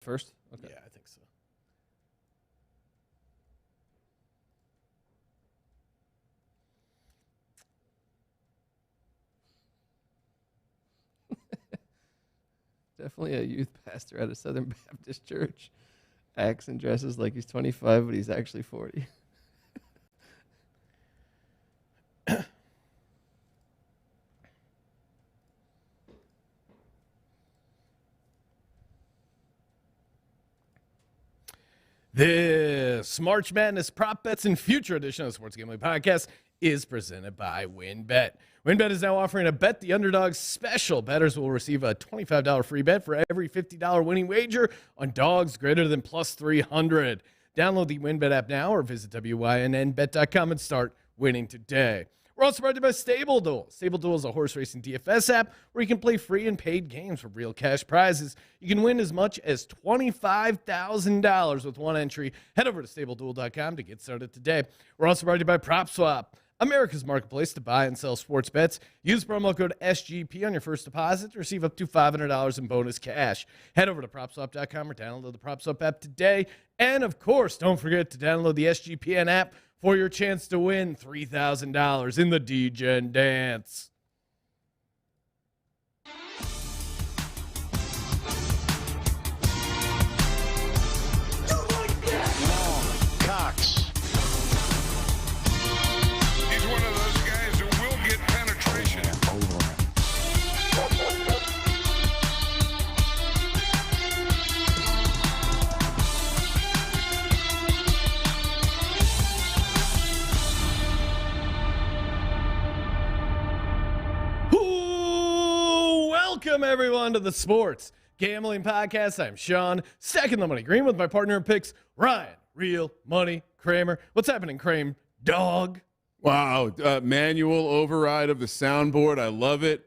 first? Okay. Yeah, I think so. Definitely a youth pastor at a Southern Baptist church. Acts and dresses like he's 25, but he's actually 40. This March Madness Prop Bets and Future edition of the Sports Gambling Podcast is presented by WynnBET. WynnBET is now offering a Bet the Underdog special. Bettors will receive a $25 free bet for every $50 winning wager on dogs greater than plus 300. Download the WynnBET app now or visit wynnbet.com and start winning today. We're also brought to you by Stable Duel. Stable Duel is a horse racing DFS app where you can play free and paid games for real cash prizes. You can win as much as $25,000 with one entry. Head over to StableDuel.com to get started today. We're also brought to you by PropSwap, America's marketplace to buy and sell sports bets. Use promo code SGP on your first deposit to receive up to $500 in bonus cash. Head over to PropSwap.com or download the PropSwap app today. And, of course, don't forget to download the SGPN app for your chance to win $3,000 in the D-Gen Dance. Cox. He's one of those guys who will get penetration. Welcome, everyone, to the Sports Gambling Podcast. I'm Sean, stacking the money green with my partner in picks, Ryan, Real Money Kramer. What's happening, Kramer? Dog. Wow, manual override of the soundboard. I love it.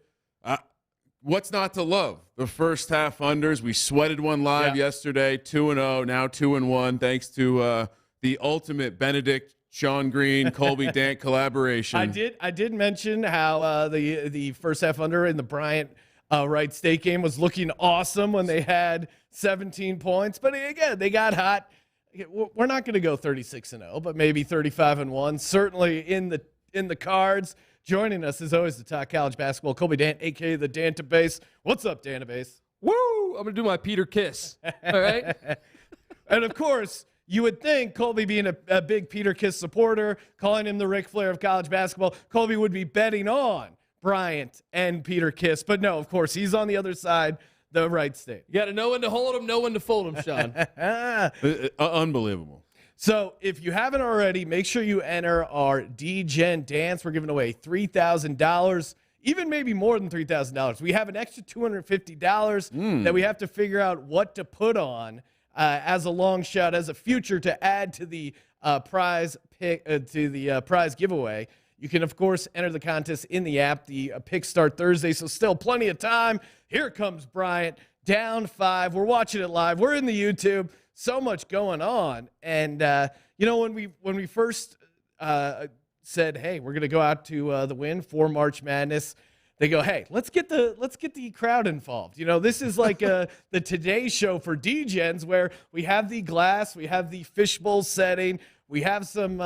What's not to love? The first half unders. We sweated one live yesterday, 2-0, now 2-1, thanks to the ultimate Benedict, Sean Green, Colby Dant collaboration. I did mention how the first half under in the Bryant Wright State game was looking awesome when they had 17 points. But again, they got hot. We're not going to go 36-0, but maybe 35-1. Certainly in the cards. Joining us, as always, to talk college basketball, Colby Dant, a.k.a. the Dantabase. What's up, Dantabase? Woo! I'm going to do my Peter Kiss. All right? And, of course, you would think Colby being a big Peter Kiss supporter, calling him the Ric Flair of college basketball, Colby would be betting on Bryant and Peter Kiss. But no, of course, he's on the other side, the Wright State. You got to know when to hold him, know when to fold him, Sean. Unbelievable. So if you haven't already, make sure you enter our D-Gen Dance. We're giving away $3,000, even maybe more than $3,000. We have an extra $250 that we have to figure out what to put on as a long shot, as a future to add to the prize giveaway. You can, of course, enter the contest in the app. The picks start Thursday, so still plenty of time. Here comes Bryant, down 5. We're watching it live. We're in the YouTube. So much going on. And, when we first said, hey, we're going to go out to the Wynn for March Madness, they go, hey, let's get the crowd involved. This is like the Today Show for D-Gens, where we have the glass, we have the fishbowl setting, we have some,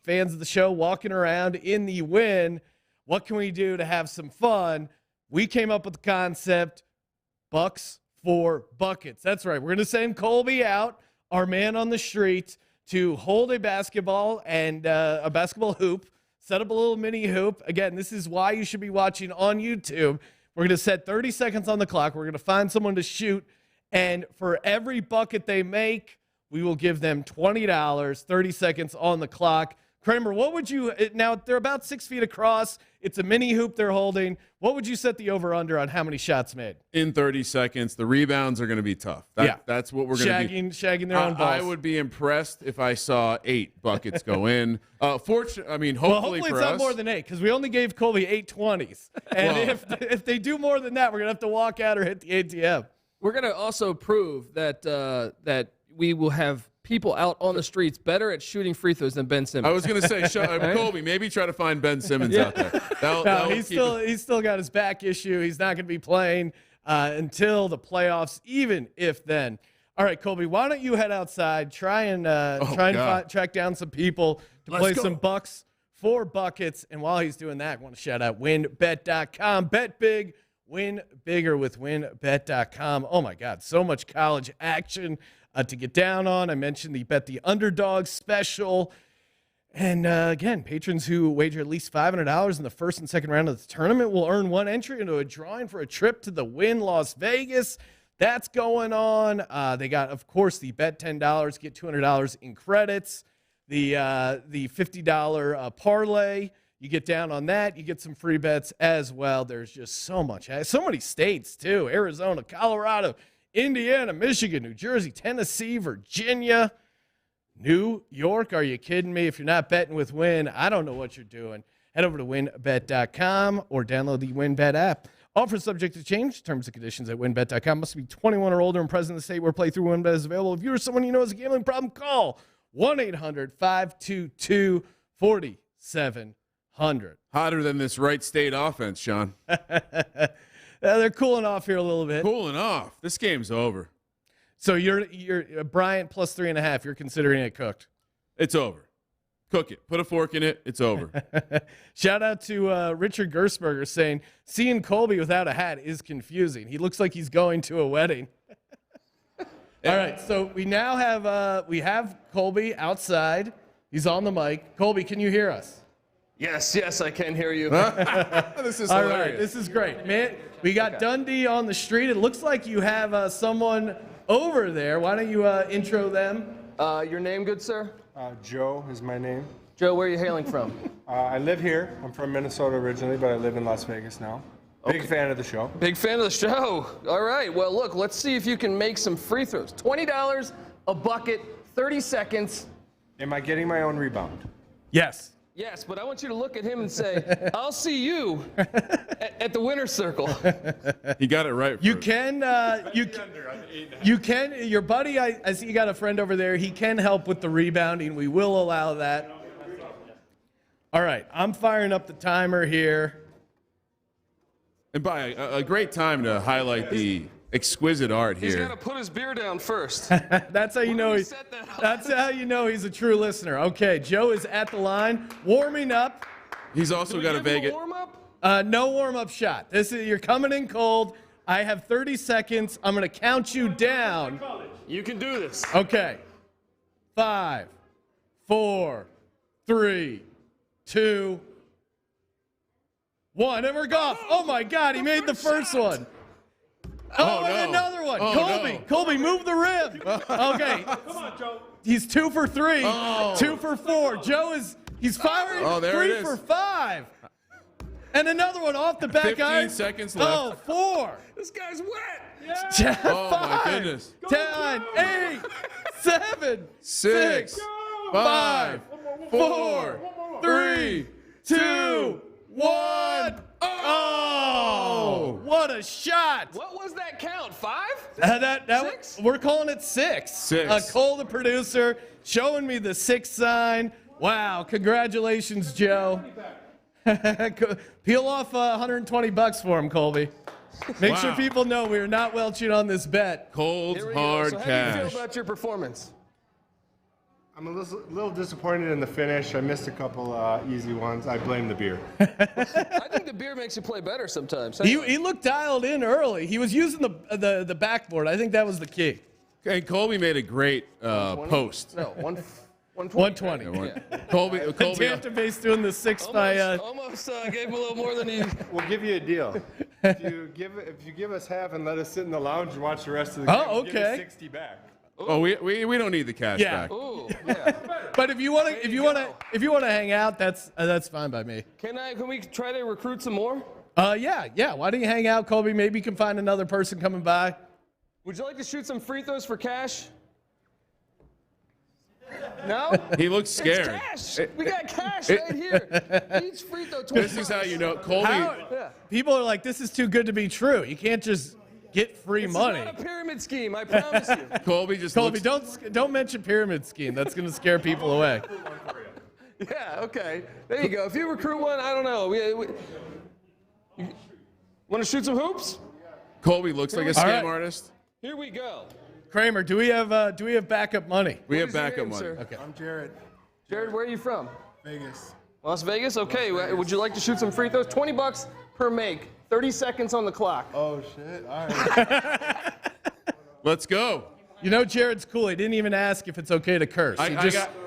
fans of the show walking around in the Wynn. What can we do to have some fun? We came up with the concept, Bucks for Buckets. That's right. We're going to send Colby out, our man on the street, to hold a basketball and a basketball hoop, set up a little mini hoop. Again, this is why you should be watching on YouTube. We're going to set 30 seconds on the clock. We're going to find someone to shoot, and for every bucket they make, we will give them $20, 30 seconds on the clock. Kramer, what would you – now, they're about 6 feet across. It's a mini hoop they're holding. What would you set the over-under on how many shots made? In 30 seconons. The rebounds are going to be tough. That's what we're going to be. Shagging their own balls. I would be impressed if I saw 8 buckets go in. Hopefully it's not more than 8, because we only gave Colby 8 20s. And if they do more than that, we're going to have to walk out or hit the ATM. We're going to also prove that we will have people out on the streets better at shooting free throws than Ben Simmons. I was going to say, Colby, maybe try to find Ben Simmons out there. He's still got his back issue. He's not going to be playing until the playoffs, even if then. All right, Colby, why don't you head outside, try and track down some people to play some bucks for buckets. And while he's doing that, I want to shout out WynnBet.com. Bet big, win bigger with WynnBet.com. Oh, my God, so much college action to get down on. I mentioned the Bet the Underdog special. And, again, patrons who wager at least $500 in the first and second round of the tournament will earn one entry into a drawing for a trip to the Wynn Las Vegas. That's going on. They got, of course, the bet $10, get $200 in credits. The $50 parlay, you get down on that. You get some free bets as well. There's just so much. So many states, too. Arizona, Colorado, Indiana, Michigan, New Jersey, Tennessee, Virginia, New York. Are you kidding me? If you're not betting with Wynn, I don't know what you're doing. Head over to wynnbet.com or download the WynnBet app. Offer subject to change. Terms and conditions at wynnbet.com. Must be 21 or older and present in the state where playthrough WynnBet is available. If you or someone you know has a gambling problem, call 1-800-522-4700. Hotter than this Wright State offense, Sean. They're cooling off here a little bit. Cooling off. This game's over. So you're Bryant plus 3.5. You're considering it cooked. It's over. Cook it. Put a fork in it. It's over. Shout out to Richard Gersberger saying, seeing Colby without a hat is confusing. He looks like he's going to a wedding. All right, so we now have Colby outside. He's on the mic. Colby, can you hear us? Yes, I can hear you. This is All hilarious. right, this is great. Man, we got Dundee on the street. It looks like you have someone over there. Why don't you intro them? Your name, good sir? Joe is my name. Joe, where are you hailing from? I live here. I'm from Minnesota originally, but I live in Las Vegas now. Big fan of the show. Big fan of the show. All right, well, look, let's see if you can make some free throws. $20 a bucket, 30 seconds. Am I getting my own rebound? Yes. Yes, but I want you to look at him and say, I'll see you at the winner's circle. He got it right. You first. can, your buddy, I see you got a friend over there. He can help with the rebounding. We will allow that. All right, I'm firing up the timer here. And by a great time to highlight the exquisite art He's here. got to put his beer down first. That's how you know we he's. set that up? That's how you know he's a true listener. Okay, Joe is at the line, warming up. He's also got a Vegas. warm up? No warm-up shot. You're coming in cold. I have 30 seconds. I'm going to count you down. You can do this. Okay. 5, 4, 3, 2, 1. And we're off. Oh my God, he made the first one. Oh, and no. another one. Oh, Colby, no. Colby, move the rim. Okay. Come on, Joe. He's 2 for 3. Oh. 2 for 4. He's firing. Oh, there 3 it is. for 5. And another one off the back 15 iron. seconds left. Oh, 4. This guy's wet. 5. Oh, my goodness. 10, 8, 7, 6, 5, 4, 3, 2, 1. Oh, what a shot. What was that count? 5? Six? We're calling it 6. 6. Cole, the producer, showing me the 6 sign. Wow, congratulations, Joe. Peel off $120 for him, Colby. Make sure Wow. people know we are not welching on this bet. Cold, Here we go. hard So how do you cash. feel about your performance? I'm a little disappointed in the finish. I missed a couple easy ones. I blame the beer. I think the beer makes you play better sometimes. He looked dialed in early. He was using the backboard. I think that was the key. And Colby made a great post. No, 120. 120. Colby, Database doing the 6 by. Almost gave him a little more than he. We'll give you a deal. If you give us half and let us sit in the lounge and watch the rest of the game, we'll give you okay. 60 back. oh, we don't need the cash Yeah. back. Ooh, yeah. But if you want to hang out, that's fine by me. Can we try to recruit some more? Yeah. Why don't you hang out, Colby? Maybe you can find another person coming by. Would you like to shoot some free throws for cash? No? He looks scared. It's cash. We got cash right here. Each free throw, 20. This is how you know Colby. Yeah. People are like, this is too good to be true. You can't just get free money. It's not a pyramid scheme, I promise you. Colby just Colby, looks. don't mention pyramid scheme. That's going to scare people away. Yeah, okay. There you go. If you recruit one, I don't know. Want to shoot some hoops? Colby looks like a All scam right. artist. Here we go. Kramer, do we have backup money? We have is your backup name, money. sir? Okay. I'm Jared. Jared, where are you from? Vegas. Las Vegas? Okay, would you like to shoot some free throws? $20 per make. 30 seconds on the clock. Oh, shit. All right. Let's go. You know Jared's cool. He didn't even ask if it's okay to curse.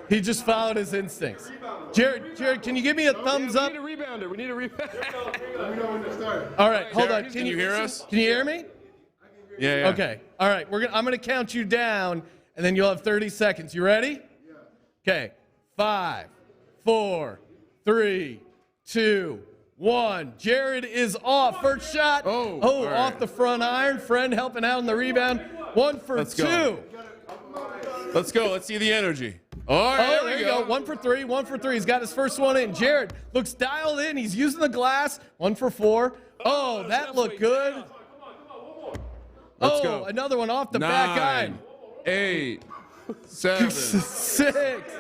He just followed his instincts. Jared, can you give me a thumbs up? We need a rebounder. We need a rebounder. Let me know when to start. All right, hold Jared, on. can you hear us? Can you hear me? Yeah. Okay. All right. I'm gonna count you down, and then you'll have 30 seconds. You ready? Yeah. Okay. 5, 4, 3, 2, 1. Jared is off. First shot. Oh, off all right. the front iron. Friend helping out in the rebound. 1 for Let's 2. go. Let's go. Let's see the energy. All right, Oh, there you go. 1 for 3. 1 for 3. He's got his first one in. Jared looks dialed in. He's using the glass. 1 for 4. Oh, that looked good. Let's go. Another one off the back 9, iron. 8, 7, 6,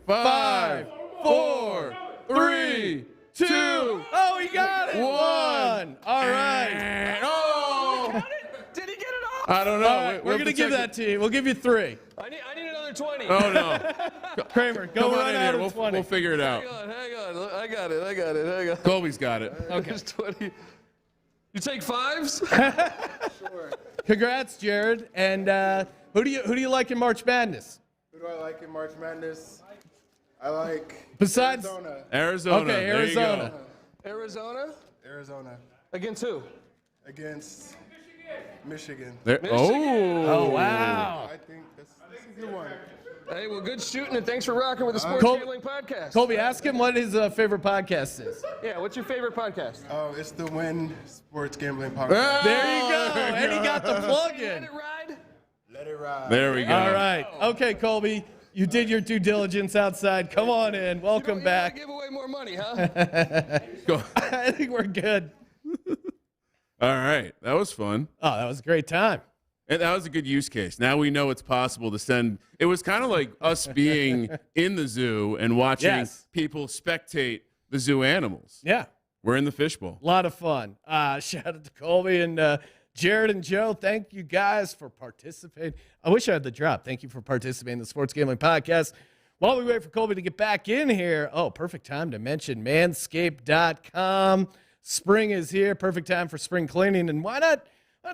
5, 4, 3, 2. Oh, he got it. 1. All right. And, oh! Did he get it off? I don't know. All right, we're going to give that to you. We'll give you 3. I need another 20. Oh, no. Kramer, go Come on run in out here. of 20. We'll figure it out. Hang on. I got it. Colby's got it. Okay. There's 20. You take fives? Congrats, Jared. And who do you like in March Madness? Who do I like in March Madness? I like Besides Arizona. Arizona. Okay, There you Arizona. go. Arizona? Arizona Against who? against Michigan. There. Oh, wow. I think this is a good one. Hey, well, good shooting, and thanks for rocking with the Sports Col- Gambling Podcast. Colby, ask him what his favorite podcast is. Yeah, what's your favorite podcast? Oh, it's the Wynn Sports Gambling Podcast. There you go. And he got the plug Let in. it ride? Let it ride. There we go. All right. Okay, Colby. You did your due diligence outside. Come on in. Welcome You don't back. give away more money, huh? Go. I think we're good. All right. That was fun. Oh, that was a great time. And that was a good use case. Now we know it's possible to send. It was kind of like us being in the zoo and watching Yes. people spectate the zoo animals. Yeah. We're in the fishbowl. A lot of fun. Shout out to Colby and Jared and Joe. Thank you guys for participating. I wish I had the drop. Thank you for participating in the Sports Gambling Podcast. While we wait for Colby to get back in here, perfect time to mention manscaped.com. Spring is here. Perfect time for spring cleaning. And why not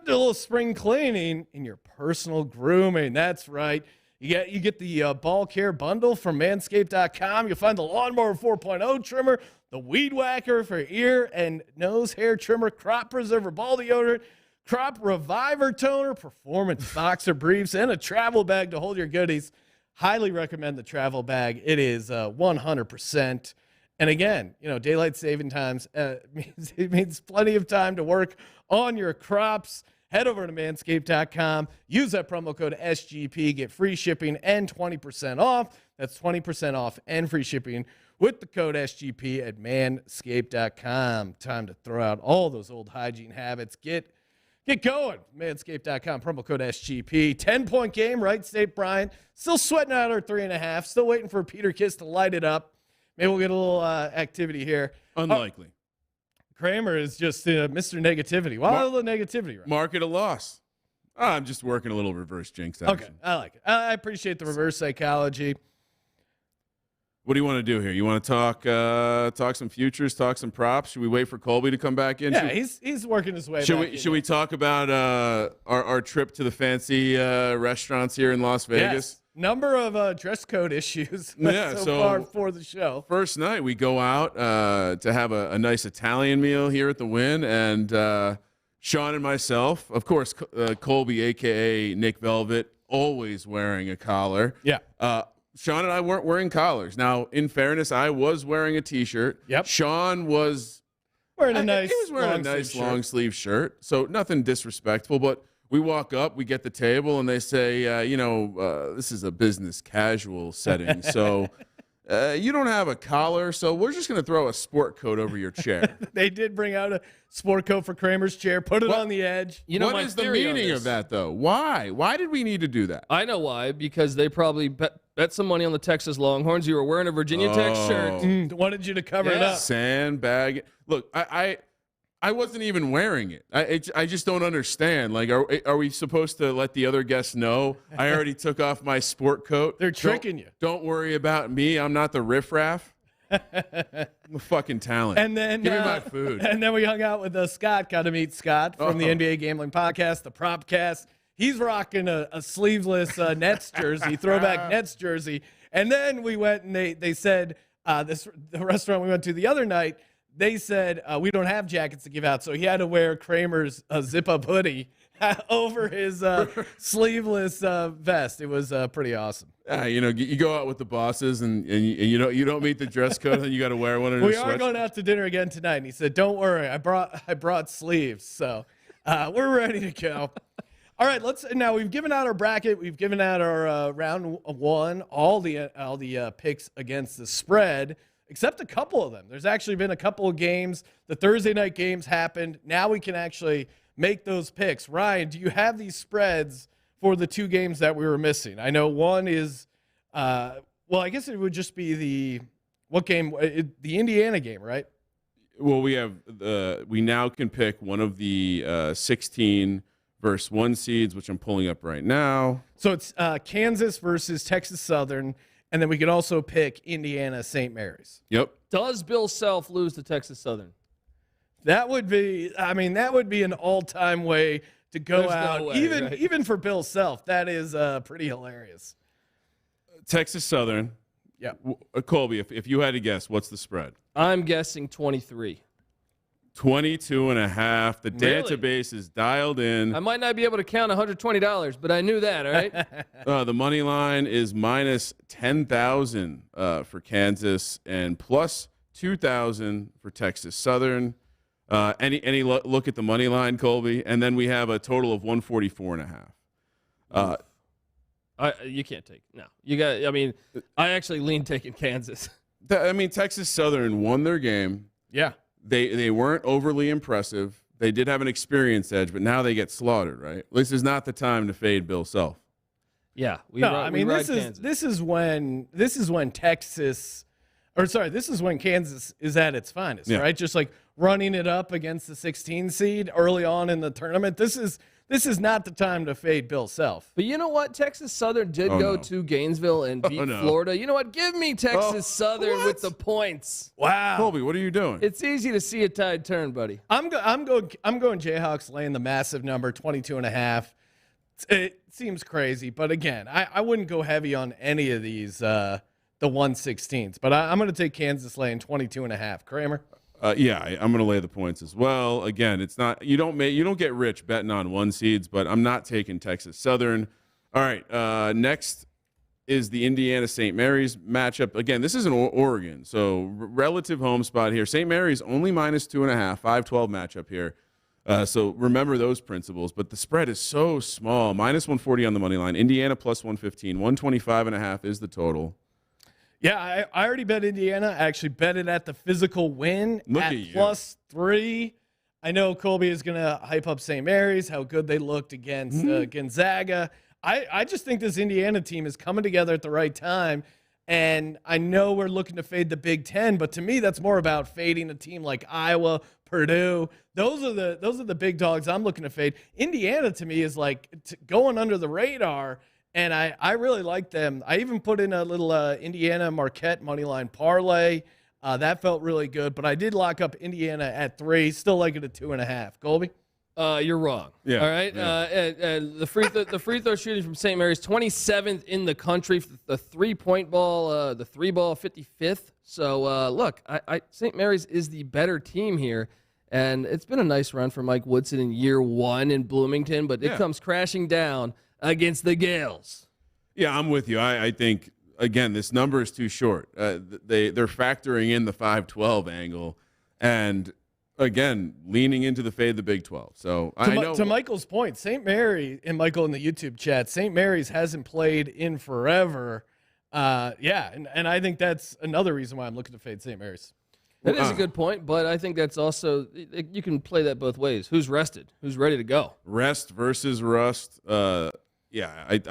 do a little spring cleaning in your personal grooming? That's right. You get the ball care bundle from manscaped.com. You'll find the Lawnmower 4.0 trimmer, the Weed Whacker for ear and nose hair trimmer, crop preserver ball deodorant, crop reviver toner, performance boxer briefs, and a travel bag to hold your goodies. Highly recommend the travel bag. It is 100%. And again, daylight saving times means plenty of time to work on your crops. Head over to manscaped.com. Use that promo code SGP. Get free shipping and 20% off. That's 20% off and free shipping with the code SGP at manscaped.com. Time to throw out all those old hygiene habits. Get going. Manscaped.com. Promo code SGP. 10-point game, right, State Bryant? Still sweating out our 3.5. Still waiting for Peter Kiss to light it up. Maybe we'll get a little activity here. Unlikely. Kramer is just Mr. Negativity. Why all the negativity? Right? Market a loss. I'm just working a little reverse jinx action. Okay, I like it. I appreciate the reverse psychology. What do you want to do here? You want to talk some futures, talk some props? Should we wait for Colby to come back in? Yeah, he's working his way back Should we talk about our trip to the fancy restaurants here in Las Vegas? Yes. Number of dress code issues Yeah, so so far for the show. First night, we go out to have a nice Italian meal here at the Wynn, and Sean and myself, of course, Colby, a.k.a. Nick Velvet, always wearing a collar. Yeah. Sean and I weren't wearing collars. Now, in fairness, I was wearing a T-shirt. Yep. Sean was Wearing a nice he was wearing a nice long sleeve shirt, so nothing disrespectful, but we walk up, we get the table, and they say, this is a business casual setting, so you don't have a collar, so we're just going to throw a sport coat over your chair. They did bring out a sport coat for Kramer's chair, put it on the edge. What my is the theory on meaning this? of that, though? Why? Why did we need to do that? I know why, because they probably bet some money on the Texas Longhorns. You were wearing a Virginia Tech shirt. Wanted you to cover it Yeah. up. Sandbag. Look, I I wasn't even wearing it. I just don't understand. Like, are we supposed to let the other guests know I already took off my sport coat? They're tricking you. Don't worry about me. I'm not the riffraff. I'm a fucking talent. And then give me my food. And then we hung out with Scott. Got to meet Scott from the NBA Gambling Podcast, the Propcast. He's rocking a sleeveless Nets jersey, throwback Nets jersey. And then we went and they said the restaurant we went to the other night. They said, we don't have jackets to give out, so he had to wear Kramer's zip-up hoodie over his sleeveless vest. It was pretty awesome. You go out with the bosses, and you don't meet the dress code, and you got to wear one. We are going out to dinner again tonight, and he said, don't worry, I brought sleeves, so we're ready to go. All right, now we've given out our bracket. We've given out our round one, all the picks against the spread. Except a couple of them. There's actually been a couple of games. The Thursday night games happened. Now we can actually make those picks. Ryan, do you have these spreads for the two games that we were missing? I know one is, I guess it would just be what game? The Indiana game, right? Well, we now can pick one of the 16 versus 1 seeds, which I'm pulling up right now. So it's Kansas versus Texas Southern. And then we could also pick Indiana St. Mary's. Yep. Does Bill Self lose to Texas Southern? That would be an all-time way to go out. No way, even for Bill Self, that is pretty hilarious. Texas Southern. Yeah. Colby, if you had to guess, what's the spread? I'm guessing 23. 22.5. The Really? database is dialed in. I might not be able to count $120, but I knew that, all right? The money line is minus 10,000 for Kansas and plus 2,000 for Texas Southern. Any look at the money line, Colby? And then we have a total of 144.5. You can't take no. I actually lean taking Kansas. Texas Southern won their game. Yeah. They weren't overly impressive. They did have an experience edge, but now they get slaughtered, right? This is not the time to fade Bill Self. Yeah, this is when Kansas is at its finest, right? Just like running it up against the 16 seed early on in the tournament. This is not the time to fade Bill Self. But you know what? Texas Southern did go to Gainesville and beat Florida. You know what? Give me Texas Southern with the points. Wow. Colby, what are you doing? It's easy to see a tide turn, buddy. I'm going Jayhawks laying the massive number, 22.5. It seems crazy, but again, I wouldn't go heavy on any of these, the 1/16s. But I'm going to take Kansas laying 22.5. Kramer? I'm going to lay the points as well. Again, it's not you don't get rich betting on 1 seeds, but I'm not taking Texas Southern. All right, next is the Indiana St. Mary's matchup. Again, this is in Oregon, so relative home spot here. St. Mary's only minus 2.5, 5-12 matchup here. So remember those principles, but the spread is so small. Minus 140 on the money line. Indiana plus 115. 125.5 is the total. Yeah, I already bet Indiana. I actually bet it at the physical win at +3. I know Colby is going to hype up St. Mary's, how good they looked against Gonzaga. I just think this Indiana team is coming together at the right time. And I know we're looking to fade the Big Ten, but to me, that's more about fading a team like Iowa, Purdue. Those are the big dogs I'm looking to fade. Indiana, to me, is like going under the radar, and I really like them. I even put in a little Indiana Marquette moneyline parlay. That felt really good, but I did lock up Indiana at 3. Still like it at 2.5. Colby? You're wrong. Yeah. All right. Yeah. The free throw shooting from St. Mary's 27th in the country. The 3-point ball, the 3-ball 55th. So look, St. Mary's is the better team here, and it's been a nice run for Mike Woodson in year 1 in Bloomington, but it comes crashing down against the Gales. Yeah, I'm with you. I think again this number is too short. They're factoring in the 5-12 angle, and again, leaning into the fade the Big 12. So I know to Michael's point, St. Mary, and Michael in the YouTube chat, St. Mary's hasn't played in forever. And I think that's another reason why I'm looking to fade St. Mary's. That is a good point, but I think that's also you can play that both ways. Who's rested? Who's ready to go? Rest versus rust. I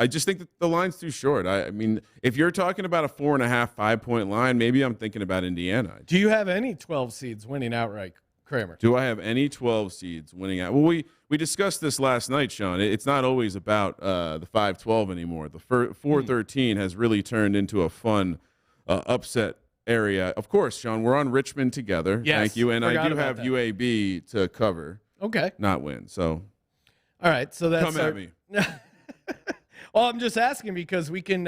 just think that the line's too short. I mean, if you're talking about a 4.5, 5-point line, maybe I'm thinking about Indiana. Do you have any 12 seeds winning outright, Kramer. Do I have any 12 seeds winning out? Well, we discussed this last night, Sean. It's not always about the 5-12 anymore. The 4-13 has really turned into a fun upset area. Of course, Sean, we're on Richmond together. Yes, Thank you. And I do have that. UAB to cover, Okay. not win. So All right. So that's come at me. Well, I'm just asking because we can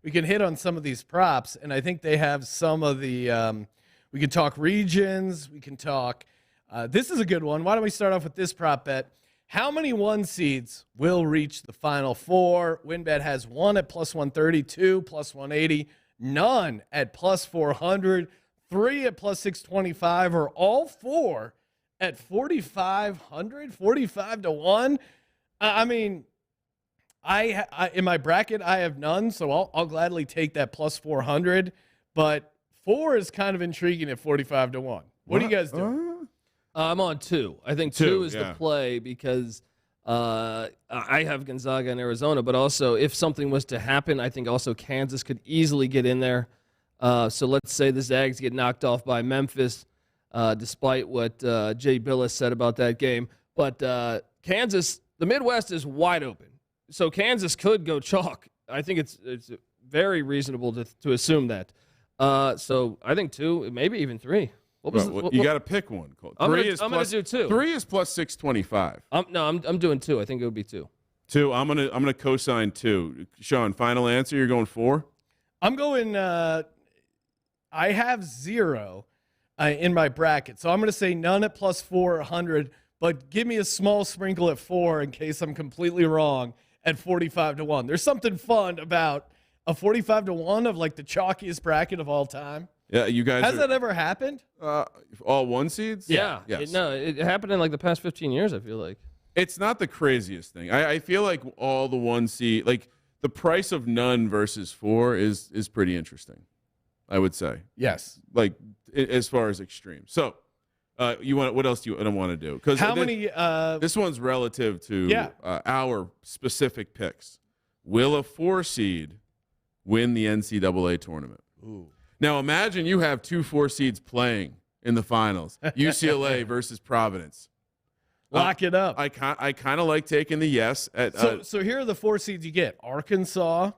hit on some of these props, and I think they have some of the. We can talk regions. We can talk. This is a good one. Why don't we start off with this prop bet? How many 1 seeds will reach the Final Four? WynnBET has 1 at plus 130, 2 plus 180, none at plus 400, 3 at plus 625, or all 4 at 4,500, 45 to 1. I mean, I in my bracket I have none, so I'll gladly take that plus 400. But 4 is kind of intriguing at 45 to 1. What do you guys do? I'm on 2. I think 2 is the play because I have Gonzaga and Arizona, but also if something was to happen, I think also Kansas could easily get in there. So let's say the Zags get knocked off by Memphis, despite what Jay Billis said about that game. But Kansas, the Midwest is wide open. So Kansas could go chalk. I think it's very reasonable to assume that. So I think 2, maybe even 3. You got to pick one. I'm going to do 2. 3 is plus 625. I'm doing 2. I think it would be 2. 2. I'm gonna co-sign 2. Sean, final answer. You're going 4. I'm going. I have 0 in my bracket, so I'm going to say none at plus 400. But give me a small sprinkle at 4 in case I'm completely wrong at 45 to 1. There's something fun about a 45 to 1 of like the chalkiest bracket of all time. Yeah, you guys. Has that ever happened? All 1 seeds? Yeah. Yes. It happened in like the past 15 years, I feel like. It's not the craziest thing. I feel like all the 1 seed, like the price of none versus 4 is pretty interesting, I would say. Yes. Like as far as extreme. So you want, what else do you want to do? Because this one's relative to our specific picks. Will a 4 seed win the NCAA tournament? Ooh. Now imagine you have 2 4 seeds playing in the finals. UCLA versus Providence. Lock it up. I kind of like taking the yes. So here are the 4 seeds you get. Arkansas,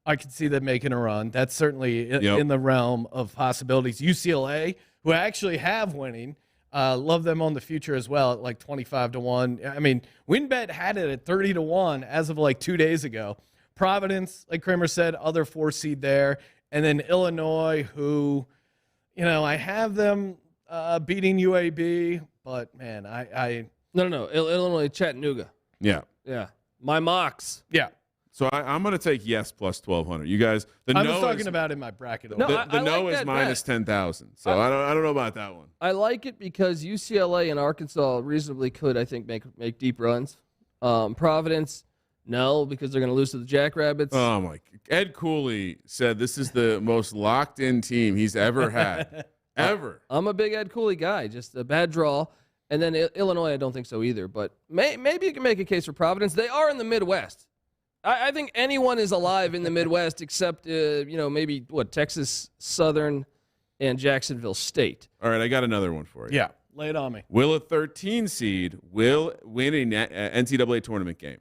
I could see them making a run. That's certainly in the realm of possibilities. UCLA, who I actually have winning, love them on the future as well at like 25 to 1. I mean, WynnBET had it at 30 to 1 as of like 2 days ago. Providence, like Kramer said, other 4 seed there. And then Illinois, who, I have them beating UAB, but man, No. Illinois, Chattanooga. Yeah. My mocks. Yeah. So I'm going to take yes plus 1,200. You guys, I was talking about in my bracket. No, the no like is minus 10,000. So I don't know about that one. I like it because UCLA and Arkansas reasonably could, I think, make deep runs. Providence, no, because they're going to lose to the Jackrabbits. Oh my! Ed Cooley said this is the most locked-in team he's ever had, ever. I'm a big Ed Cooley guy. Just a bad draw. And then Illinois, I don't think so either. But maybe you can make a case for Providence. They are in the Midwest. I think anyone is alive in the Midwest except, maybe, Texas Southern and Jacksonville State. All right, I got another one for you. Yeah, lay it on me. Will a 13 seed win a NCAA tournament game?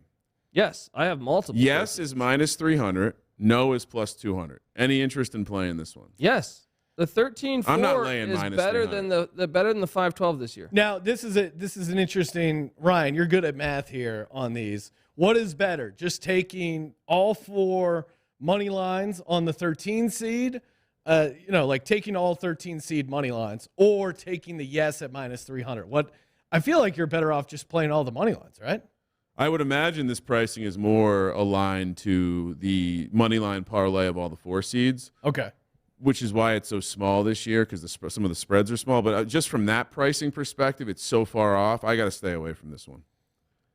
Yes, I have multiple. Yes is minus 300. No is plus 200. Any interest in playing this one? Yes. The 13-4 I'm not laying is minus better 300. than the 5-12 this year. Now, this is an interesting, Ryan, you're good at math here on these. What is better? Just taking all 4 money lines on the 13 seed, like taking all 13 seed money lines, or taking the yes at minus 300? I feel like you're better off just playing all the money lines, right? I would imagine this pricing is more aligned to the money line parlay of all the 4 seeds. Okay. Which is why it's so small this year, because some of the spreads are small. But just from that pricing perspective, it's so far off. I got to stay away from this one.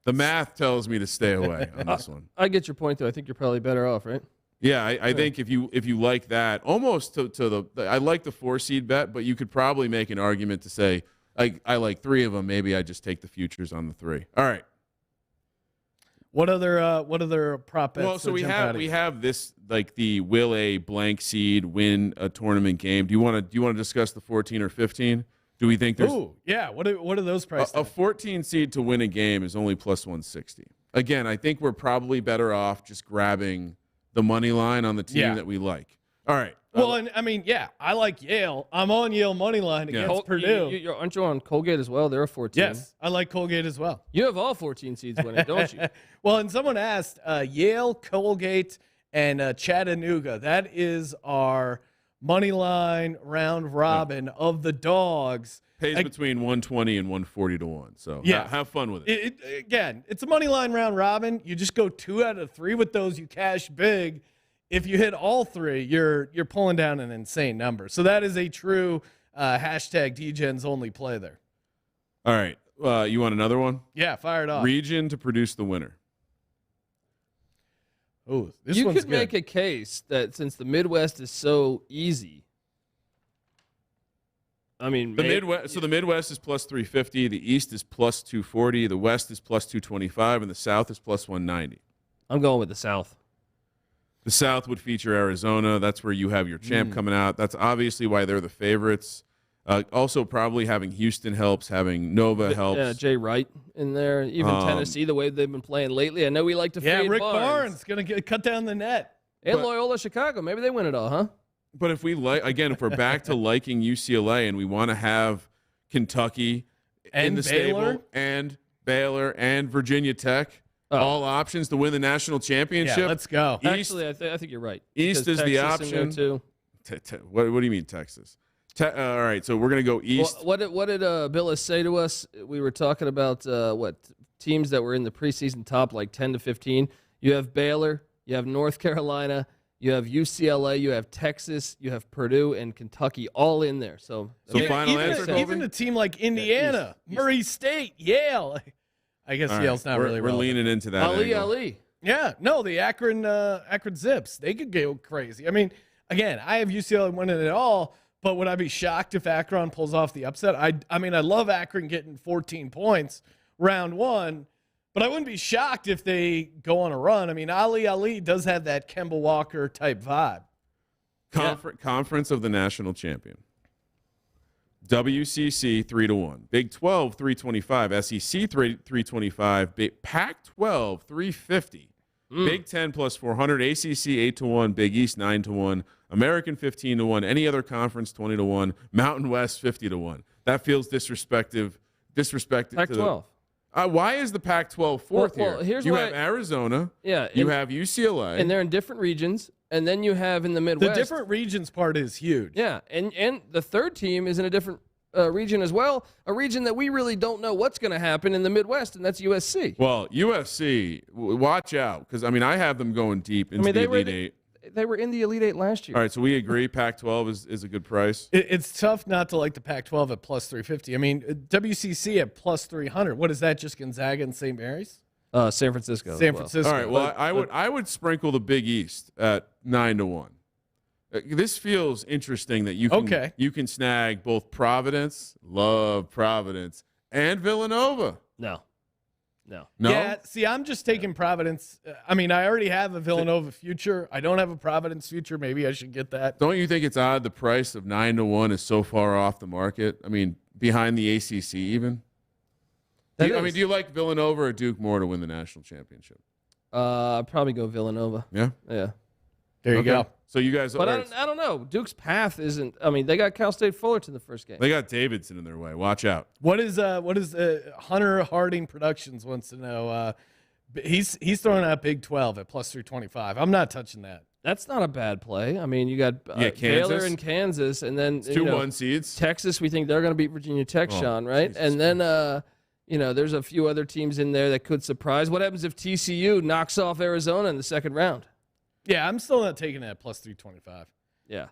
The math tells me to stay away on this one. I get your point, though. I think you're probably better off, right? Yeah, I think if you like that, almost to the I like the 4 seed bet, but you could probably make an argument to say I like 3 of them. Maybe I just take the futures on the 3. All right. What other prop bets? Well, so we have this, like, the will a blank seed win a tournament game. Do you want to discuss the 14 or 15? Do we think there's Ooh, yeah. What are those prices? a 14 seed to win a game is only plus 160? Again, I think we're probably better off just grabbing the money line on the team that we like. All right. Well, and I mean, yeah, I like Yale. I'm on Yale money line against Purdue. Aren't you on Colgate as well? They're a 14. Yes, I like Colgate as well. You have all 14 seeds winning, don't you? Well, and someone asked Yale, Colgate, and Chattanooga. That is our money line round robin of the dogs. Pays between 120 and 140 to 1. So have fun with it. Again, it's a money line round robin. You just go 2 out of 3 with those. You cash big. If you hit all 3, you're pulling down an insane number. So that is a true hashtag DGens only play there. All right. You want another one? Yeah, fire it off. Region to produce the winner. Oh, this you one's could make a case that since the Midwest is so easy. I mean, the Midwest. So the Midwest is plus 350. The East is plus 240. The West is plus 225, and the South is plus 190. I'm going with the South. The South would feature Arizona. That's where you have your champ coming out. That's obviously why they're the favorites. Also, probably having Houston helps. Having Nova helps. Yeah, Jay Wright in there. Even Tennessee, the way they've been playing lately. I know we like to fade Rick Barnes going to cut down the net. And Loyola Chicago. Maybe they win it all, huh? But if we if we're back to liking UCLA and we want to have Kentucky and in the Baylor? stable and Baylor and Virginia Tech, all options to win the national championship. Yeah, let's go. East, Actually, I think you're right. East Because is the Texas in there, option. too. What do you mean Texas? All right, so we're going to go East. What did Billis say to us? We were talking about teams that were in the preseason top like 10 to 15. You have Baylor, you have North Carolina, you have UCLA, you have Texas, you have Purdue, and Kentucky all in there. So final answer, Colby? Even a team like Indiana, Murray State, Yale. I guess Yale's not really We're relevant. leaning into that. Ali. Yeah, no, the Akron Zips, they could go crazy. I mean, again, I have UCLA winning it all, but would I be shocked if Akron pulls off the upset? I mean, I love Akron getting 14 points round 1, but I wouldn't be shocked if they go on a run. I mean, Ali does have that Kemba Walker type vibe. Conference of the national champion. WCC 3-1, Big 12 325, SEC 325, Pac-12 350, Big 10 plus 400, ACC 8-1, Big East 9-1, American 15-1, any other conference 20-1, Mountain West 50-1. That feels disrespectful. Pac-12. Why is the Pac-12 fourth Well, here? here's You why- have Arizona. Yeah, You have UCLA. and they're in different regions. And then you have in the The Midwest. different regions part is huge. Yeah, and the third team is in a different region as well, a region that we really don't know what's going to happen in the Midwest, and that's USC. Well, USC, watch out, because, I have them going deep into the Elite Eight. They were in the Elite Eight last year. All right, so we agree Pac-12 is a good price. It's tough not to like the Pac-12 at plus 350. I mean, WCC at plus 300. What is that, just Gonzaga and St. Mary's? San Francisco. San as well. Francisco. All right, well, I would sprinkle the Big East at 9-1. This feels interesting that you can snag both Providence, love Providence, and Villanova. No. Yeah, see, I'm just taking Providence. I mean, I already have a Villanova future. I don't have a Providence future. Maybe I should get that. Don't you think it's odd the price of 9-1 is so far off the market? I mean, behind the ACC even? Do you like Villanova or Duke more to win the national championship? I'd probably go Villanova. Yeah? Yeah. There you go. So you guys But I don't know. Duke's path isn't. I mean, they got Cal State Fullerton the first game. They got Davidson in their way. Watch out. What is Hunter Harding Productions wants to know? He's throwing out Big 12 at plus 325. I'm not touching that. That's not a bad play. I mean, you got Kansas. Baylor and Kansas, and then It's 2-1 seeds. Texas, we think they're going to beat Virginia Tech, Sean, right? Jesus And then, there's a few other teams in there that could surprise. What happens if TCU knocks off Arizona in the second round? Yeah, I'm still not taking that at plus 325. Yeah.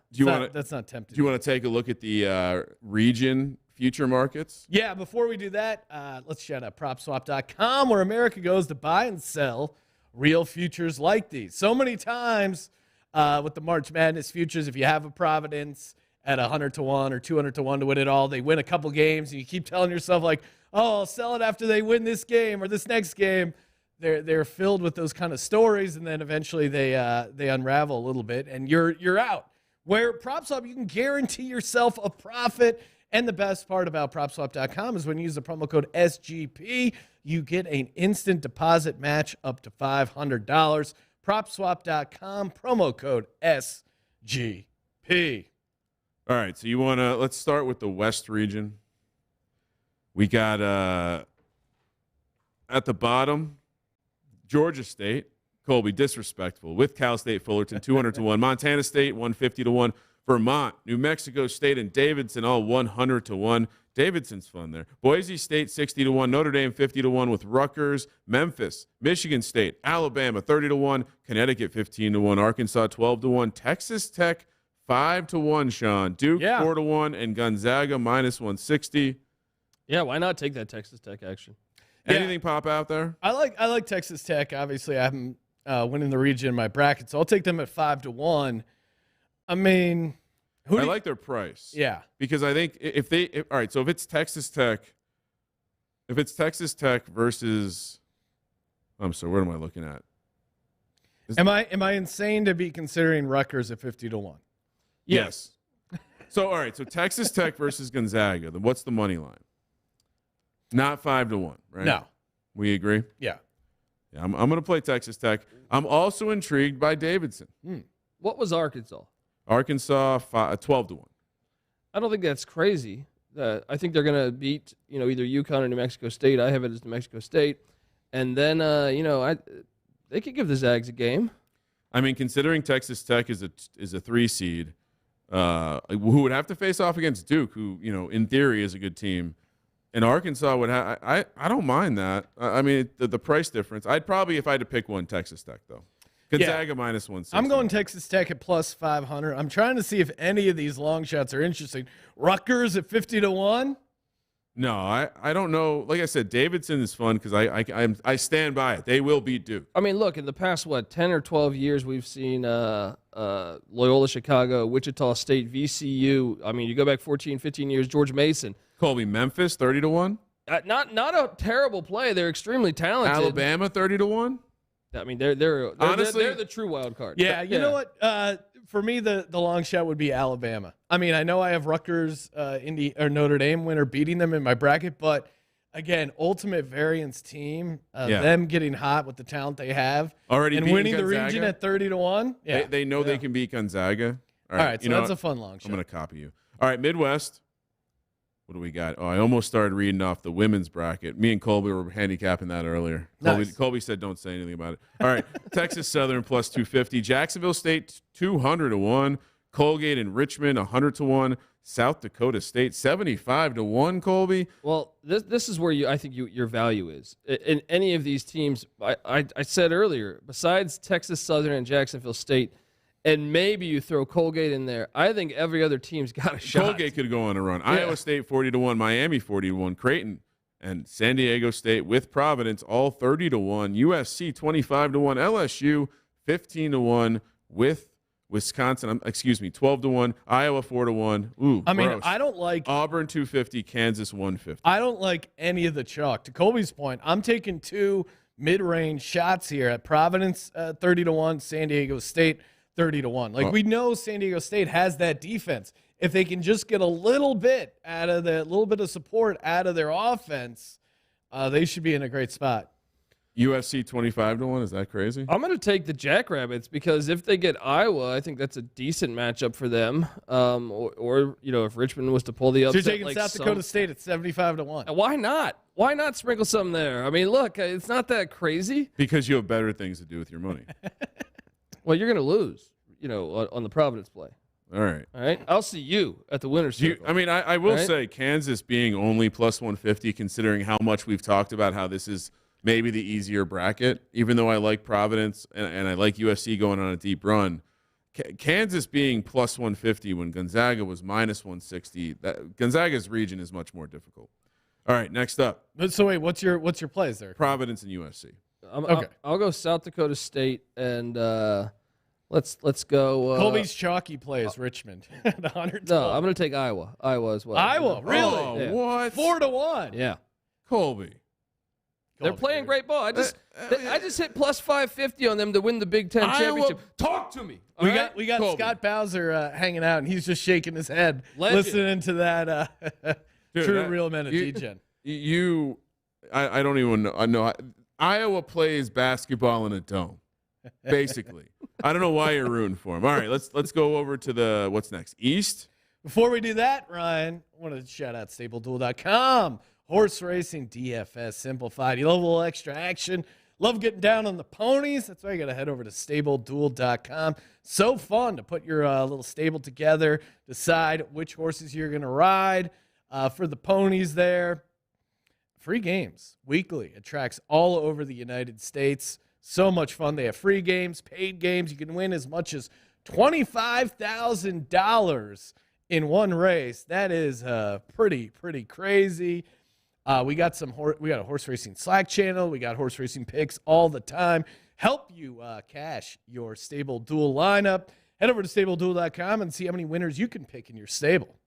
That's not tempting. Do you want to take a look at the region future markets? Yeah, before we do that, let's shout out PropSwap.com, where America goes to buy and sell real futures like these. So many times with the March Madness futures, if you have a Providence at 100-1 or 200-1 to win it all, they win a couple games, and you keep telling yourself, like, oh, I'll sell it after they win this game or this next game. They're filled with those kind of stories, and then eventually they unravel a little bit, and you're out. Where PropSwap, you can guarantee yourself a profit And the best part about PropSwap.com is when you use the promo code SGP, you get an instant deposit match up to $500. PropSwap.com, promo code SGP. All right, so let's start with the West region. We got at the bottom, Georgia State, Colby, disrespectful, with Cal State Fullerton, 200-1. Montana State, 150-1. Vermont, New Mexico State, and Davidson, all 100-1. Davidson's fun there. Boise State, 60-1. Notre Dame, 50-1 with Rutgers. Memphis, Michigan State, Alabama, 30-1. Connecticut, 15-1. Arkansas, 12-1. Texas Tech, 5-1, Sean. Duke, 4-1. And Gonzaga, -160. Yeah, why not take that Texas Tech action? Anything pop out there? I like Texas Tech. Obviously, I haven't winning the region in my bracket, so I'll take them at 5-1. I mean, I like their price. Yeah, because I think all right. So if it's Texas Tech versus, I'm sorry, what am I looking at? Am I insane to be considering Rutgers at 50-1? Yes. So all right. So Texas Tech versus Gonzaga. Then what's the money line? Not 5-1, right? No. We agree. Yeah. Yeah. I'm going to play Texas Tech. I'm also intrigued by Davidson. What was Arkansas? Arkansas 12-1. I don't think that's crazy. I think they're going to beat either UConn or New Mexico State. I have it as New Mexico State, and then they could give the Zags a game. I mean, considering Texas Tech is a 3 seed, who would have to face off against Duke, who in theory is a good team, and Arkansas would have. I don't mind that. I mean the price difference. I'd probably, if I had to pick one, Texas Tech though. Gonzaga -160. I'm going Texas Tech at +500. I'm trying to see if any of these long shots are interesting. Rutgers at 50-1. No, I don't know. Like I said, Davidson is fun because I stand by it. They will beat Duke. I mean, look, in the past 10 or 12 years, we've seen Loyola Chicago, Wichita State, VCU. I mean, you go back 14, 15 years, George Mason. Colby, Memphis 30-1. Not a terrible play. They're extremely talented. Alabama 30-1. I mean, they're honestly they're the true wild card. Yeah, you know what? For me, the long shot would be Alabama. I mean, I know I have Rutgers, Notre Dame winner beating them in my bracket, but again, ultimate variance team, them getting hot with the talent they have, already and winning the region at 30-1. Yeah, they know they can beat Gonzaga. All right, so that's a fun long shot. I'm going to copy you. All right, Midwest. What do we got? Oh, I almost started reading off the women's bracket. Me and Colby were handicapping that earlier. Nice. Colby said don't say anything about it. All right, Texas Southern +250. Jacksonville State 200-1. Colgate and Richmond 100-1. South Dakota State 75-1. Colby. Well, this is where I think your value is in any of these teams. I said earlier, besides Texas Southern and Jacksonville State, and maybe you throw Colgate in there, I think every other team's got a shot. Colgate could go on a run. Yeah. Iowa State 40-1. Miami 40-1. Creighton and San Diego State with Providence all 30-1. USC 25-1. LSU 15-1 with Wisconsin. 12-1. Iowa 4-1. Ooh, I mean, gross. I don't like Auburn 250. Kansas 150. I don't like any of the chalk. To Colby's point, I'm taking two mid-range shots here at Providence 30-1, San Diego State 30-1. Like we know San Diego State has that defense. If they can just get a little bit of support out of their offense, they should be in a great spot. USC 25-1. Is that crazy? I'm going to take the Jackrabbits because if they get Iowa, I think that's a decent matchup for them. Or if Richmond was to pull the upset, so you're taking South Dakota State at 75-1. Why not? Why not sprinkle something there? I mean, look, it's not that crazy. Because you have better things to do with your money. Well, you're going to lose, on the Providence play. All right. I'll see you at the winner's circle. I will say Kansas being only +150, considering how much we've talked about how this is maybe the easier bracket, even though I like Providence and I like USC going on a deep run. Kansas being +150 when Gonzaga was -160, Gonzaga's region is much more difficult. All right, next up. So wait, what's your plays there? Providence and USC. Okay. I'll go South Dakota State and let's go. Colby's chalky plays Richmond at 100. No, I'm going to take Iowa. Iowa as well. Iowa, really? Oh, Yeah. what? 4-1. Yeah. Colby. They're playing great ball. I just hit plus 550 on them to win the Big Ten championship. Talk to me. We got Colby. Scott Bowser hanging out, and he's just shaking his head, listening to that true real men at D-Gen. I don't even know. Iowa plays basketball in a dome, basically. I don't know why you're rooting for them. All right, let's go over to what's next. East. Before we do that, Ryan, I wanted to shout out StableDuel.com. Horse racing DFS simplified. You love a little extra action. Love getting down on the ponies. That's why you got to head over to StableDuel.com. So fun to put your little stable together, decide which horses you're going to ride for the ponies there. Free games weekly at tracks all over the United States. So much fun. They have free games, paid games. You can win as much as $25,000 in one race. That is pretty crazy. We got a horse racing Slack channel. We got horse racing picks all the time. Help you cash your stable duel lineup. Head over to StableDuel.com and see how many winners you can pick in your stable.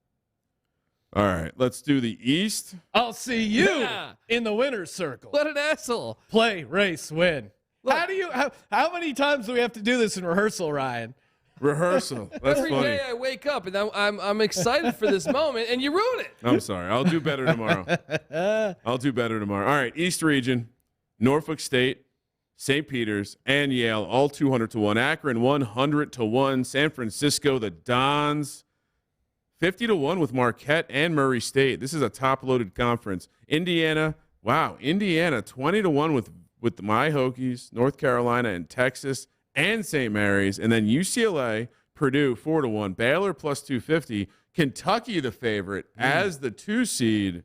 All right, let's do the East. I'll see you in the winner's circle. What an asshole. Play, race, win. Look, how many times do we have to do this in rehearsal, Ryan? Rehearsal. That's Every funny. day I wake up and I'm excited for this moment, and you ruin it. I'm sorry. I'll do better tomorrow. All right, East Region, Norfolk State, St. Peter's, and Yale, all 200-1. Akron, 100-1. San Francisco, the Dons, 50-1 with Marquette and Murray State. This is a top-loaded conference. Indiana, 20-1 with the My Hokies, North Carolina, and Texas, and St. Mary's, and then UCLA, Purdue, 4-1. Baylor plus 250. Kentucky, the favorite, as the 2 seed.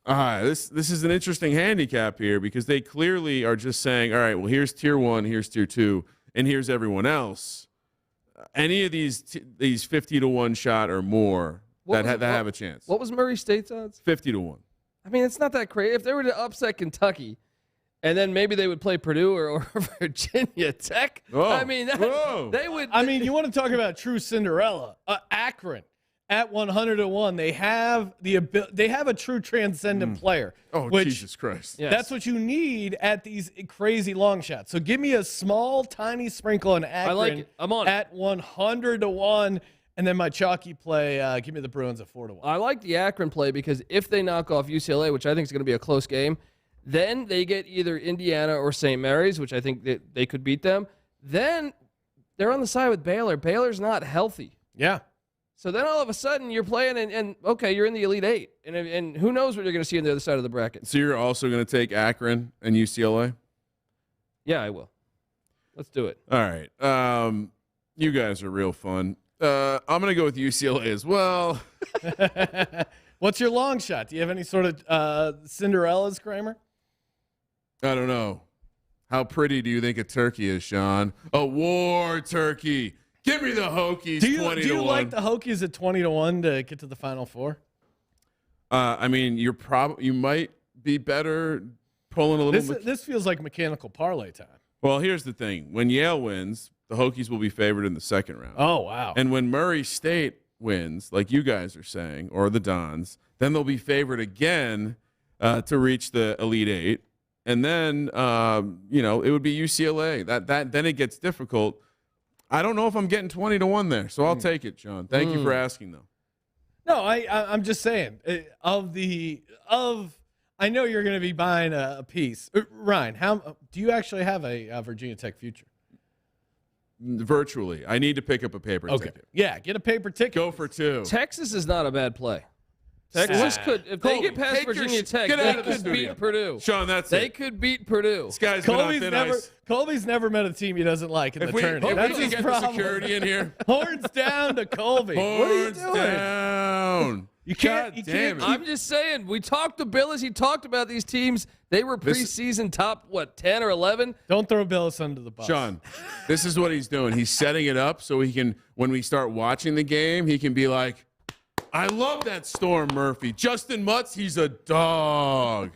This is an interesting handicap here because they clearly are just saying, all right, well, here's tier 1, here's tier 2, and here's everyone else. Any of these 50-1 shot or more that have a chance. What was Murray State's odds? 50-1. I mean, it's not that crazy. If they were to upset Kentucky, and then maybe they would play Purdue or Virginia Tech. Oh, I mean, they would. I mean, you want to talk about true Cinderella? Akron at 100-1. They have they have a true transcendent player. Oh, which, Jesus Christ! Yes. That's what you need at these crazy long shots. So give me a small, tiny sprinkle in Akron. I like it. I'm on it. At 100-1, and then my chalky play. Give me the Bruins at 4-1. I like the Akron play because if they knock off UCLA, which I think is going to be a close game, then they get either Indiana or St. Mary's, which I think that they could beat them. Then they're on the side with Baylor. Baylor's not healthy. Yeah. So then all of a sudden you're playing and okay, you're in the Elite Eight. And who knows what you're going to see on the other side of the bracket. So you're also going to take Akron and UCLA? Yeah, I will. Let's do it. All right. You guys are real fun. I'm going to go with UCLA as well. What's your long shot? Do you have any sort of Cinderellas, Kramer? I don't know. How pretty do you think a turkey is, Sean? A war turkey. Give me the Hokies 20-1. Do you like the Hokies at 20-1 to get to the Final Four? I mean, you might be better pulling a little. This feels like mechanical parlay time. Well, here's the thing: when Yale wins, the Hokies will be favored in the second round. Oh wow! And when Murray State wins, like you guys are saying, or the Dons, then they'll be favored again to reach the Elite Eight. And then, it would be UCLA. Then it gets difficult. I don't know if I'm getting 20-1 there, so I'll take it, John. Thank you for asking, though. No, I'm just saying. I know you're going to be buying a piece. Ryan, how do you actually have a Virginia Tech future? Virtually. I need to pick up a paper ticket. Yeah, get a paper ticket. Go for 2. Texas is not a bad play. Texas could, if they get past Virginia Tech, they could beat Purdue. Sean, that's They it. could beat Purdue. This guy's been on thin ice. Colby's never met a team he doesn't like in the tournament. That's his get problem. the security in here. Horns down to Colby. What are you Horns doing? down. You can't. God damn it. I'm just saying, we talked to Billis. He talked about these teams. They were preseason top, 10 or 11? Don't throw Billis under the bus. Sean, this is what he's doing. He's setting it up so he can, when we start watching the game, he can be like, I love that Storm Murphy. Justin Mutz, he's a dog.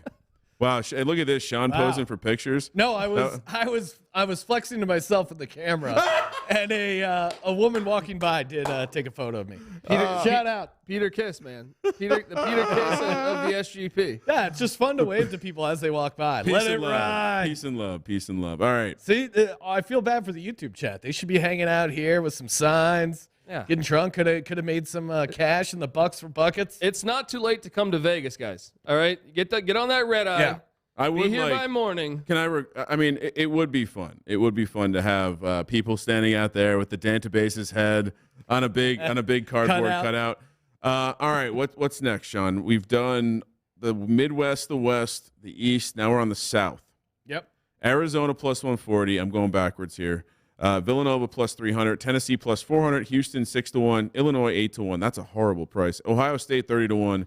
Wow, look at this, Sean posing for pictures. No, I was flexing to myself with the camera, and a woman walking by did take a photo of me. Shout out. Peter Kiss, man. The Peter Kiss of the SGP. Yeah, it's just fun to wave to people as they walk by. Let it ride. Peace and love. Peace and love. All right. See, I feel bad for the YouTube chat. They should be hanging out here with some signs. Yeah. Getting drunk. Could have made some cash in the bucks for buckets. It's not too late to come to Vegas, guys. All right, get on that red eye. Yeah. I would be here by morning. Can I mean, it would be fun. It would be fun to have people standing out there with the Dantabase's head on a big cardboard cutout. All right, what's next, Sean? We've done the Midwest, the West, the East. Now we're on the South. Yep. Arizona plus 140. I'm going backwards here. Villanova plus 300. Tennessee plus 400. Houston 6-1. Illinois 8-1. That's a horrible price. Ohio State 30-1.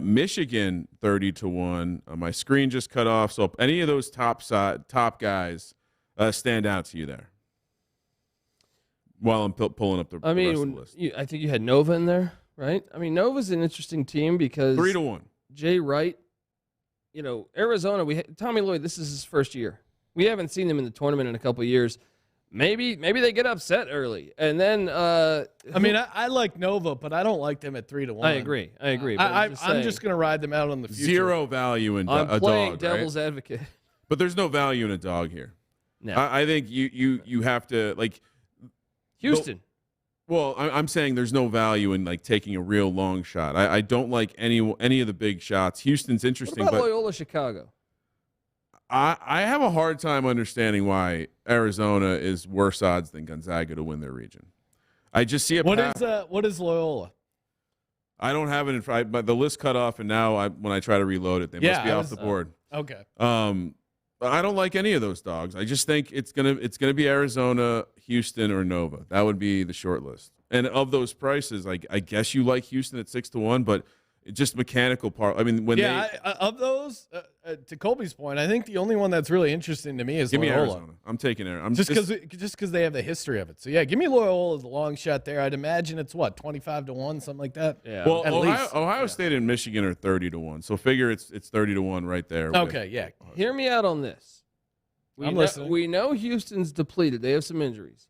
Michigan 30-1. My screen just cut off. So if any of those top guys stand out to you there, while I'm pulling up the rest of the list. I think you had Nova in there, right? I mean, Nova's an interesting team because 3-1. Jay Wright. Arizona. Tommy Lloyd. This is his first year. We haven't seen them in the tournament in a couple of years. Maybe they get upset early, and then. I like Nova, but I don't like them at 3-1. I agree. I'm just going to ride them out on the future. Zero value in I'm a playing dog, devil's right? advocate. But there's no value in a dog here. No. I think you have to like Houston. Well, I'm saying there's no value in like taking a real long shot. I don't like any of the big shots. Houston's interesting, What about but Loyola Chicago? I have a hard time understanding why Arizona is worse odds than Gonzaga to win their region. I just see a path. What is Loyola? I don't have it in front, but the list cut off, and now when I try to reload it, they must be off the board. Okay. I don't like any of those dogs. I just think it's gonna be Arizona, Houston, or Nova. That would be the short list. And of those prices, I guess you like Houston at 6-1, but just mechanical part. I mean, of those, to Colby's point, I think the only one that's really interesting to me is give Loyola. me Arizona. I'm taking Arizona. Just because they have the history of it. So yeah, give me Loyola as a long shot there. I'd imagine it's 25-1, something like that. Yeah. Well, Ohio State and Michigan are 30-1. So figure it's 30-1 right there. Okay, yeah. Hear me out on this. I'm listening. We know Houston's depleted. They have some injuries.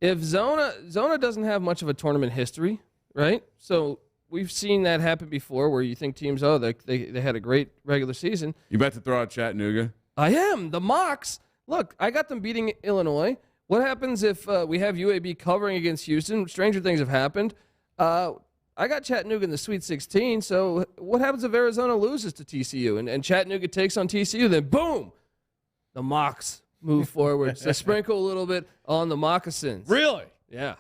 If Zona doesn't have much of a tournament history, right? So we've seen that happen before where you think teams, they had a great regular season. You about to throw out Chattanooga? I am. The Mocs. Look, I got them beating Illinois. What happens if we have UAB covering against Houston? Stranger things have happened. I got Chattanooga in the Sweet 16, so what happens if Arizona loses to TCU and Chattanooga takes on TCU? Then boom, the Mocs move forward. So sprinkle a little bit on the moccasins. Really? Yeah.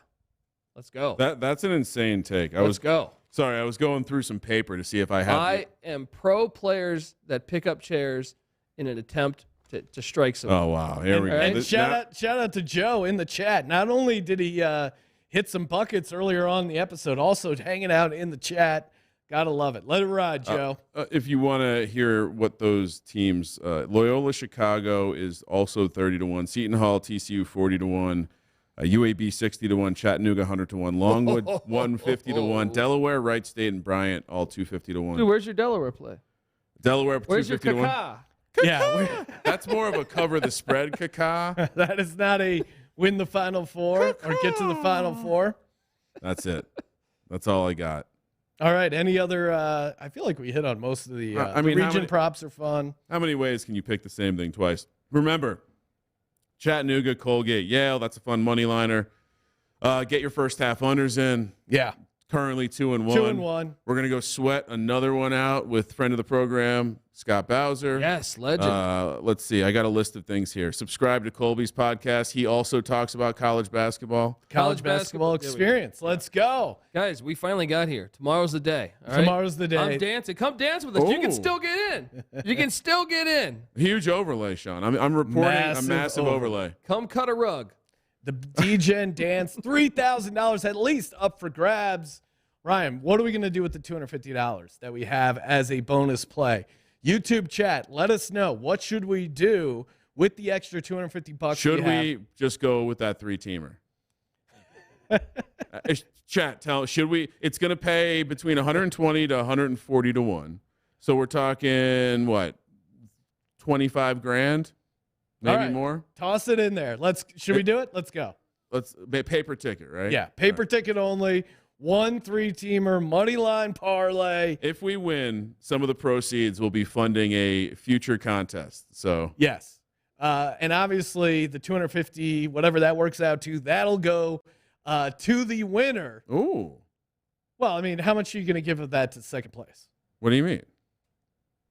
Let's go. That's an insane take. Let's go. Sorry, I was going through some paper to see if I have. I am pro players that pick up chairs in an attempt to strike someone. Oh wow! Here we go. And shout out to Joe in the chat. Not only did he hit some buckets earlier on in the episode, also hanging out in the chat. Gotta love it. Let it ride, Joe. If you want to hear what those teams, Loyola Chicago is also 30-1. Seton Hall, TCU 40-1. UAB 60-1, Chattanooga 100-1, Longwood 150-1, Delaware, Wright State, and Bryant all 250-1. Dude, where's your Delaware play? Delaware 250-1. Where's your Kaka? Yeah, that's more of a cover the spread, Kaka. That is not a win the Final Four or get to the Final Four. That's it. That's all I got. All right. Any other? I feel like we hit on most of the. The region props are fun. How many ways can you pick the same thing twice? Remember. Chattanooga, Colgate, Yale. That's a fun money liner. Get your first half unders in. Yeah. Currently 2-1. 2-1. We're gonna go sweat another one out with friend of the program, Scott Bowser. Yes, legend. Let's see. I got a list of things here. Subscribe to Colby's podcast. He also talks about college basketball. College basketball experience. Let's go. Guys, we finally got here. Tomorrow's the day. All right? Tomorrow's the day. I'm dancing. Come dance with us. You can still get in. You can still get in. Huge overlay, Sean. I'm reporting a massive overlay. Come cut a rug. The D-Gen dance, $3,000 at least up for grabs. Ryan, what are we going to do with the $250 that we have as a bonus play? YouTube chat, let us know. What should we do with the extra $250? Should we just go with that 3-teamer? Chat, should we? It's going to pay between 120 to 140 to 1. So we're talking what? 25 grand, maybe All right. more. Toss it in there. Should we do it? Let's go. Let's paper ticket, right? Yeah, paper ticket only. 1 3-teamer money line parlay. If we win, some of the proceeds will be funding a future contest. So Yes. And obviously the 250, whatever that works out to, that'll go to the winner. ooh, Well, I mean, how much are you going to give of that to second place? what do you mean?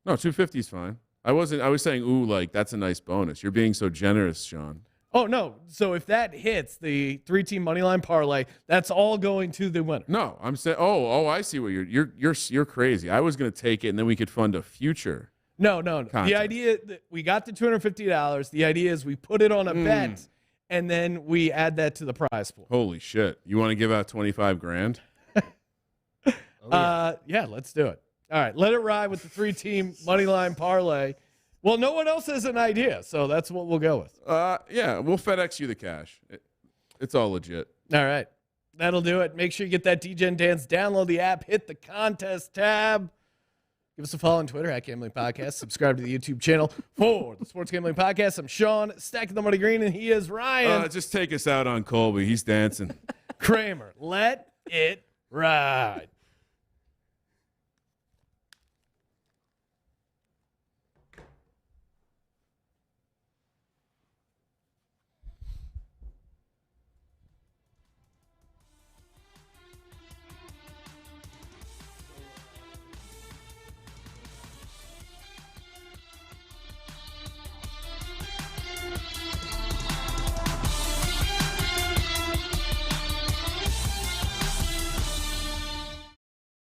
No, 250 is fine. I was saying, ooh, like that's a nice bonus. You're being so generous, Sean. Oh, no. So if that hits the 3-team money line parlay, that's all going to the winner. No, I'm saying, I see what you're crazy. I was going to take it and then we could fund a future. No. Contest. The idea that we got the $250. The idea is we put it on a bet and then we add that to the prize pool. Holy shit. You want to give out 25 grand? Yeah, let's do it. All right, let it ride with the 3-team money line parlay. Well, no one else has an idea, so that's what we'll go with. Yeah, we'll FedEx you the cash. It's all legit. All right, that'll do it. Make sure you get that DGen Dance. Download the app, hit the contest tab. Give us a follow on Twitter at Gambling Podcast. Subscribe to the YouTube channel for the Sports Gambling Podcast. I'm Sean, stacking the money green, and he is Ryan. Just take us out on Colby. He's dancing. Kramer. Let it ride.